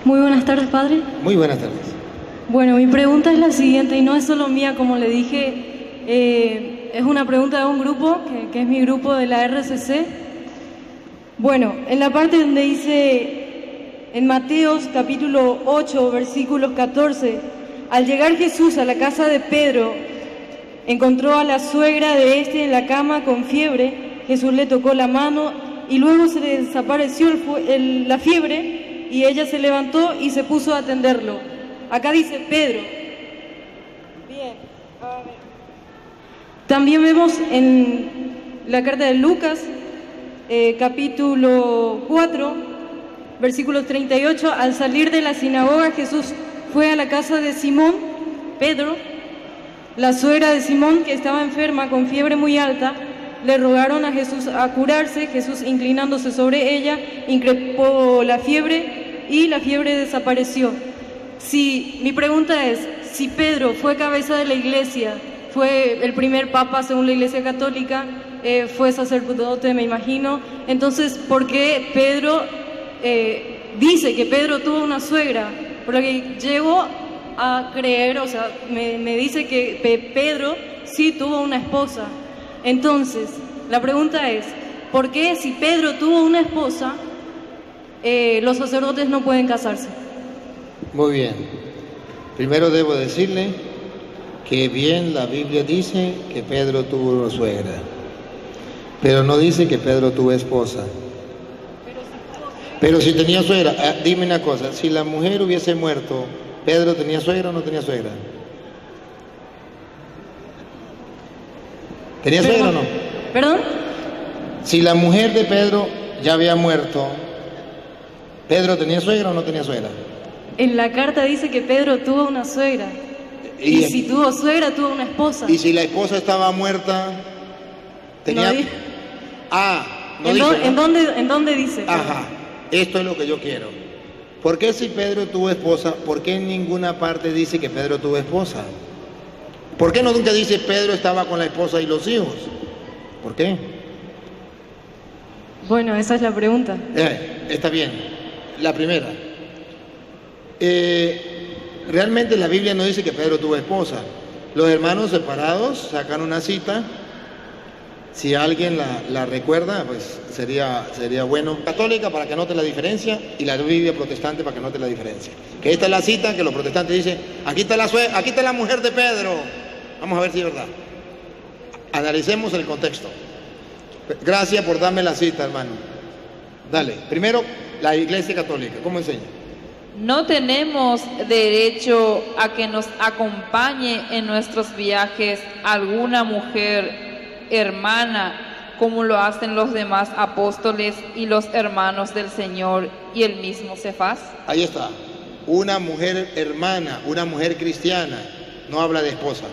Muy buenas tardes, padre. Muy buenas tardes. Bueno, mi pregunta es la siguiente y no es solo mía, como le dije, es una pregunta de un grupo, que es mi grupo de la RCC. Bueno, en la parte donde dice, en Mateos capítulo 8, versículos 14, al llegar Jesús a la casa de Pedro, encontró a la suegra de este en la cama con fiebre. Jesús le tocó la mano y luego se le desapareció la fiebre y ella se levantó y se puso a atenderlo. Acá dice Pedro. Bien, a ver. También vemos en la carta de Lucas, capítulo 4, versículo 38, al salir de la sinagoga Jesús fue a la casa de Simón, Pedro. La suegra de Simón, que estaba enferma con fiebre muy alta, le rogaron a Jesús a curarse. Jesús, inclinándose sobre ella, increpó la fiebre y la fiebre desapareció. Mi pregunta es, si Pedro fue cabeza de la iglesia, fue el primer papa según la iglesia católica, fue sacerdote, me imagino, entonces, ¿por qué Pedro dice que Pedro tuvo una suegra? Por lo que llego a creer, o sea, me dice que Pedro sí tuvo una esposa. Entonces, la pregunta es, ¿por qué si Pedro tuvo una esposa, los sacerdotes no pueden casarse? Muy bien. Primero debo decirle que bien la Biblia dice que Pedro tuvo una suegra, pero no dice que Pedro tuvo esposa. Pero si tenía suegra, dime una cosa, si la mujer hubiese muerto, ¿Pedro tenía suegra o no tenía suegra? ¿Tenía suegra o no? ¿Perdón? Si la mujer de Pedro ya había muerto, ¿Pedro tenía suegra o no tenía suegra? En la carta dice que Pedro tuvo una suegra. Y si tuvo suegra, tuvo una esposa. Y si la esposa estaba muerta, tenía... No, no dice, ¿no? ¿En dónde dice? Ajá, esto es lo que yo quiero. ¿Por qué si Pedro tuvo esposa, por qué en ninguna parte dice que Pedro tuvo esposa? ¿Por qué no nunca dice Pedro estaba con la esposa y los hijos? ¿Por qué? Bueno, esa es la pregunta. Está bien. La primera. Realmente la Biblia no dice que Pedro tuvo esposa. Los hermanos separados sacan una cita. Si alguien la recuerda, pues sería bueno. Católica para que note la diferencia y la Biblia protestante para que note la diferencia. Que esta es la cita que los protestantes dicen, aquí está la mujer de Pedro. Vamos a ver si es verdad. Analicemos el contexto. Gracias por darme la cita, hermano. Dale. Primero, la Iglesia Católica. ¿Cómo enseña? No tenemos derecho a que nos acompañe en nuestros viajes alguna mujer hermana, como lo hacen los demás apóstoles y los hermanos del Señor y el mismo Cefas. Ahí está. Una mujer hermana, una mujer cristiana, no habla de esposa.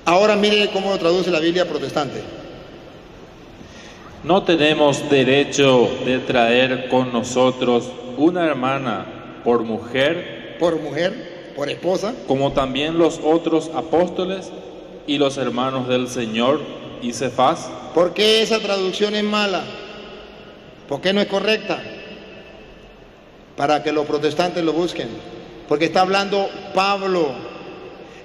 Ahora mire cómo lo traduce la Biblia protestante. No tenemos derecho de traer con nosotros una hermana por mujer, por esposa, como también los otros apóstoles y los hermanos del Señor y Cefas. ¿Por qué esa traducción es mala? ¿Por qué no es correcta? Para que los protestantes lo busquen. Porque está hablando Pablo.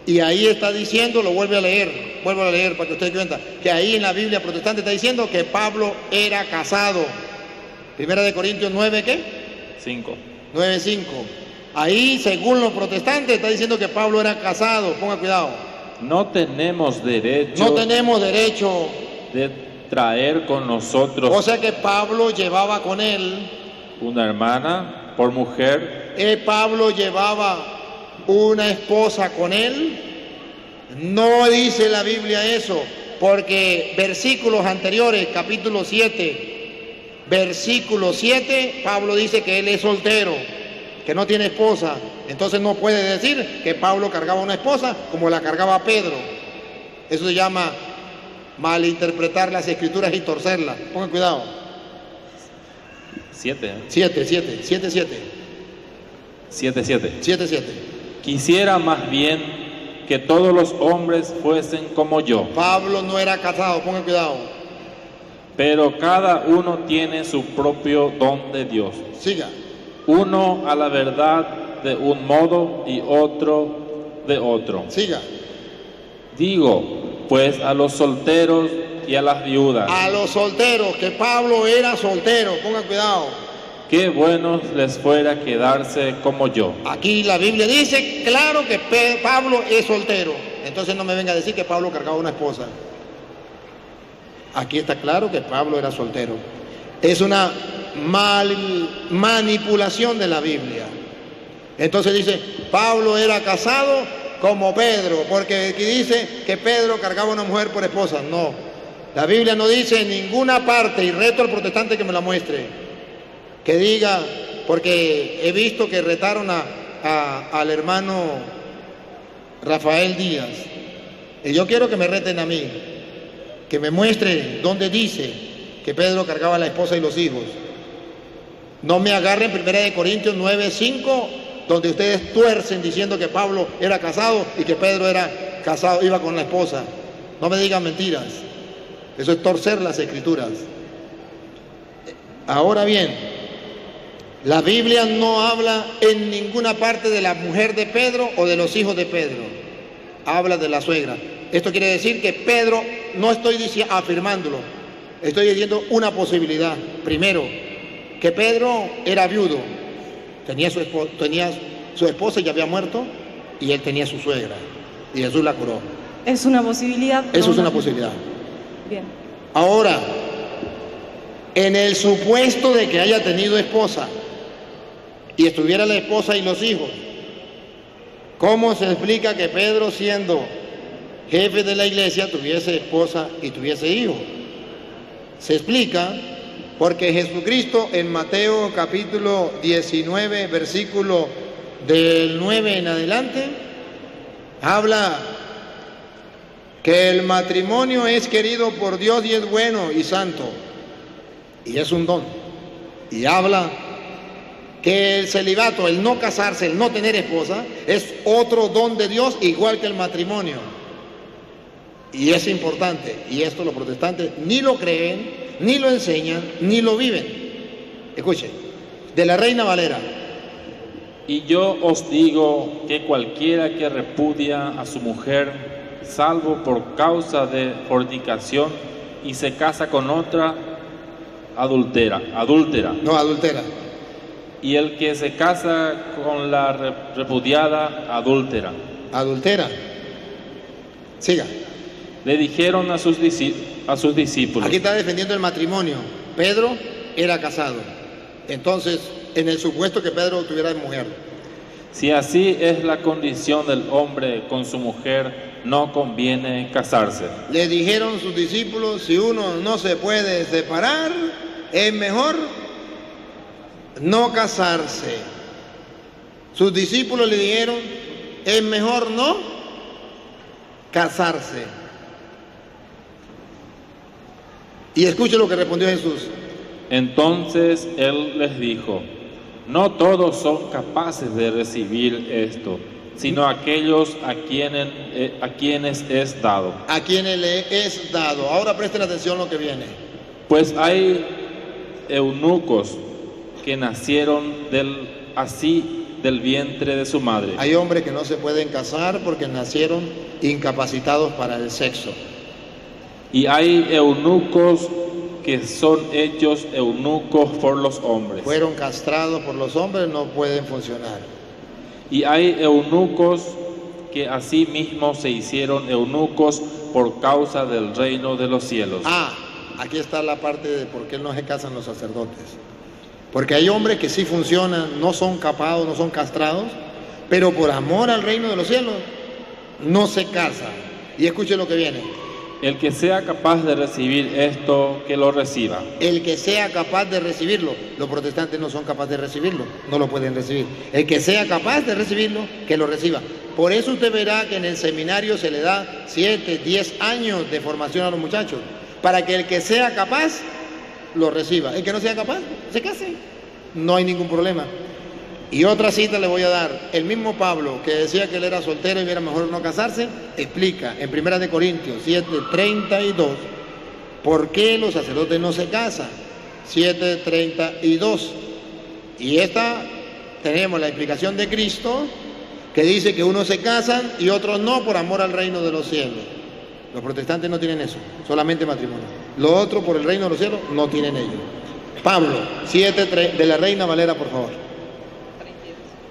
Y ahí está diciendo, vuelvo a leer para que usted cuenta, que ahí en la Biblia protestante está diciendo que Pablo era casado. Primera de Corintios 9, ¿qué? 5. 9:5. Ahí, según los protestantes, está diciendo que Pablo era casado. Ponga cuidado. No tenemos derecho de traer con nosotros. O sea que Pablo llevaba con él una hermana por mujer. Pablo llevaba una esposa con él. No dice la Biblia eso, porque versículos anteriores, capítulo 7, versículo 7, Pablo dice que él es soltero, que no tiene esposa. Entonces no puede decir que Pablo cargaba una esposa como la cargaba Pedro. Eso se llama malinterpretar las escrituras y torcerlas. Pongan cuidado. 7. 7. Quisiera más bien que todos los hombres fuesen como yo. Pablo no era casado, pongan cuidado. Pero cada uno tiene su propio don de Dios. Siga. uno a la verdad de un modo y otro de otro. Siga. Digo, pues a los solteros y a las viudas, A los solteros, que Pablo era soltero, pongan cuidado. qué bueno les fuera quedarse como yo. Aquí la Biblia dice, claro que Pablo es soltero. Entonces no me venga a decir que Pablo cargaba una esposa. Aquí está claro que Pablo era soltero. Es una manipulación de la Biblia. Entonces dice, Pablo era casado como Pedro, porque aquí dice que Pedro cargaba una mujer por esposa. No, la Biblia no dice en ninguna parte, y reto al protestante que me la muestre, que diga, porque he visto que retaron al hermano Rafael Díaz, y yo quiero que me reten a mí, que me muestre dónde dice que Pedro cargaba a la esposa y los hijos. No me agarren 1 Corintios 9:5, donde ustedes tuercen diciendo que Pablo era casado y que Pedro era casado, iba con la esposa. No me digan mentiras. Eso es torcer las escrituras. Ahora bien, la Biblia no habla en ninguna parte de la mujer de Pedro o de los hijos de Pedro. Habla de la suegra. Esto quiere decir que Pedro, no estoy afirmándolo, estoy diciendo una posibilidad. Primero, que Pedro era viudo, tenía su esposa y ya había muerto, y él tenía su suegra, y Jesús la curó. Es una posibilidad. Eso es una posibilidad. Bien. Ahora, en el supuesto de que haya tenido esposa y estuviera la esposa y los hijos, ¿cómo se explica que Pedro, siendo jefe de la iglesia, tuviese esposa y tuviese hijos? Se explica porque Jesucristo en Mateo capítulo 19, versículo del 9 en adelante, habla que el matrimonio es querido por Dios y es bueno y santo, y es un don. Y habla que el celibato, el no casarse, el no tener esposa, es otro don de Dios, igual que el matrimonio. Y es importante, y esto los protestantes ni lo creen, ni lo enseñan, ni lo viven. Escuchen, de la Reina Valera. Y yo os digo que cualquiera que repudia a su mujer, salvo por causa de fornicación, y se casa con otra, adúltera. No, adultera. Y el que se casa con la repudiada, Adultera. Siga. Le dijeron a sus discípulos. Aquí está defendiendo el matrimonio. Pedro era casado. Entonces, en el supuesto que Pedro tuviera mujer. Si así es la condición del hombre con su mujer, no conviene casarse. Le dijeron sus discípulos, si uno no se puede separar, es mejor no casarse. Sus discípulos le dijeron, es mejor no casarse. Y escuche lo que respondió Jesús. Entonces él les dijo, no todos son capaces de recibir esto, sino aquellos a quienes es dado. A quienes le es dado. Ahora presten atención a lo que viene. Pues hay eunucos que nacieron del vientre de su madre. Hay hombres que no se pueden casar porque nacieron incapacitados para el sexo. Y hay eunucos que son hechos eunucos por los hombres. Fueron castrados por los hombres, no pueden funcionar. Y hay eunucos que asimismo se hicieron eunucos por causa del reino de los cielos. Aquí está la parte de por qué no se casan los sacerdotes. Porque hay hombres que sí funcionan, no son capados, no son castrados, pero por amor al reino de los cielos no se casan. Y escuche lo que viene. El que sea capaz de recibir esto, que lo reciba. El que sea capaz de recibirlo. Los protestantes no son capaces de recibirlo, no lo pueden recibir. El que sea capaz de recibirlo, que lo reciba. Por eso usted verá que en el seminario se le da 7, 10 años de formación a los muchachos, para que el que sea capaz lo reciba. El que no sea capaz, se case. No hay ningún problema. Y otra cita le voy a dar. El mismo Pablo, que decía que él era soltero y era mejor no casarse, explica en 1 Corintios 7:32 por qué los sacerdotes no se casan. 7:32. Y esta tenemos la explicación de Cristo, que dice que unos se casan y otros no por amor al reino de los cielos. Los protestantes no tienen eso, solamente matrimonio. Lo otro por el reino de los cielos no tienen ellos. Pablo, 7 de la Reina Valera, por favor.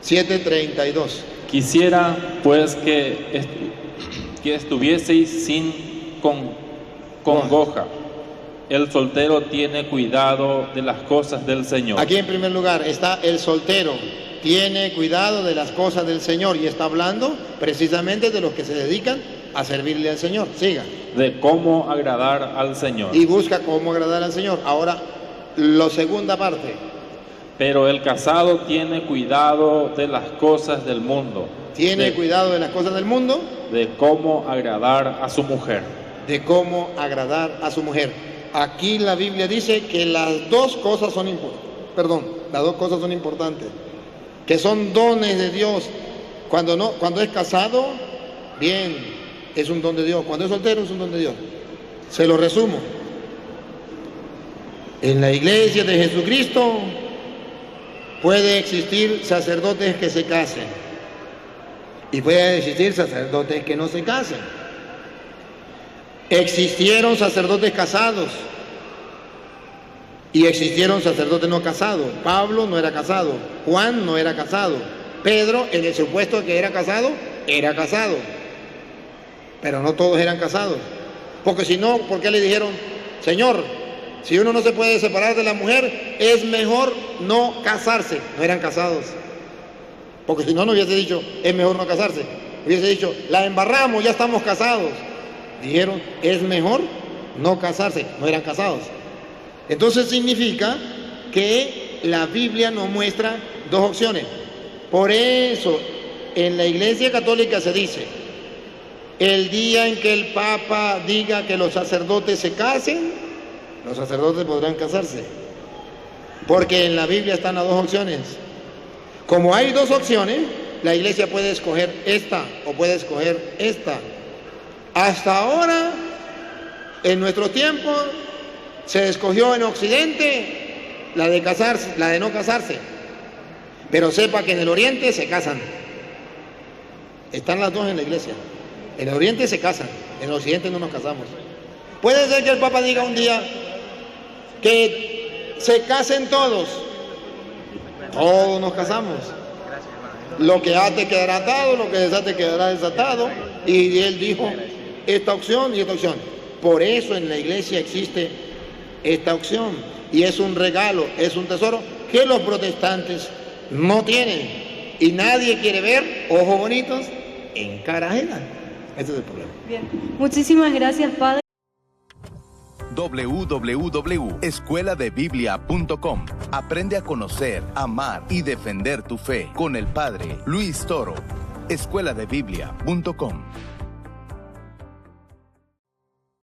7:32. Quisiera pues que estuvieseis sin congoja. El soltero tiene cuidado de las cosas del Señor. Aquí en primer lugar está el soltero, tiene cuidado de las cosas del Señor, y está hablando precisamente de los que se dedican a servirle al Señor. Siga. De cómo agradar al Señor. Y busca cómo agradar al Señor. Ahora, la segunda parte. Pero el casado tiene cuidado de las cosas del mundo. Tiene cuidado de las cosas del mundo. De cómo agradar a su mujer. De cómo agradar a su mujer. Aquí la Biblia dice que las dos cosas son importantes. Que son dones de Dios. Cuando es casado, bien, es un don de Dios. Cuando es soltero, es un don de Dios. Se lo resumo. En la iglesia de Jesucristo puede existir sacerdotes que se casen y puede existir sacerdotes que no se casen. Existieron sacerdotes casados y existieron sacerdotes no casados. Pablo no era casado, Juan no era casado, Pedro, en el supuesto de que era casado, pero no todos eran casados. Porque si no, ¿por qué le dijeron, Señor, si uno no se puede separar de la mujer, es mejor no casarse? No eran casados. Porque si no, no hubiese dicho, es mejor no casarse. Hubiese dicho, la embarramos, ya estamos casados. Dijeron, es mejor no casarse. No eran casados. Entonces significa que la Biblia nos muestra dos opciones. Por eso, en la Iglesia Católica se dice, el día en que el Papa diga que los sacerdotes se casen, los sacerdotes podrán casarse, porque en la Biblia están las dos opciones. Como hay dos opciones, la iglesia puede escoger esta o puede escoger esta. Hasta ahora, en nuestro tiempo, se escogió en Occidente la de casarse, la de no casarse. Pero sepa que en el Oriente se casan. Están las dos en la iglesia. En el Oriente se casan, en el Occidente no nos casamos. Puede ser que el Papa diga un día que se casen todos nos casamos. Lo que ate quedará atado, lo que desate quedará desatado. Y él dijo esta opción y esta opción. Por eso en la iglesia existe esta opción. Y es un regalo, es un tesoro que los protestantes no tienen. Y nadie quiere ver ojos bonitos en cara ajena. Ese es el problema. Bien. Muchísimas gracias, Padre. www.escueladebiblia.com. Aprende a conocer, amar y defender tu fe con el Padre Luis Toro. escueladebiblia.com.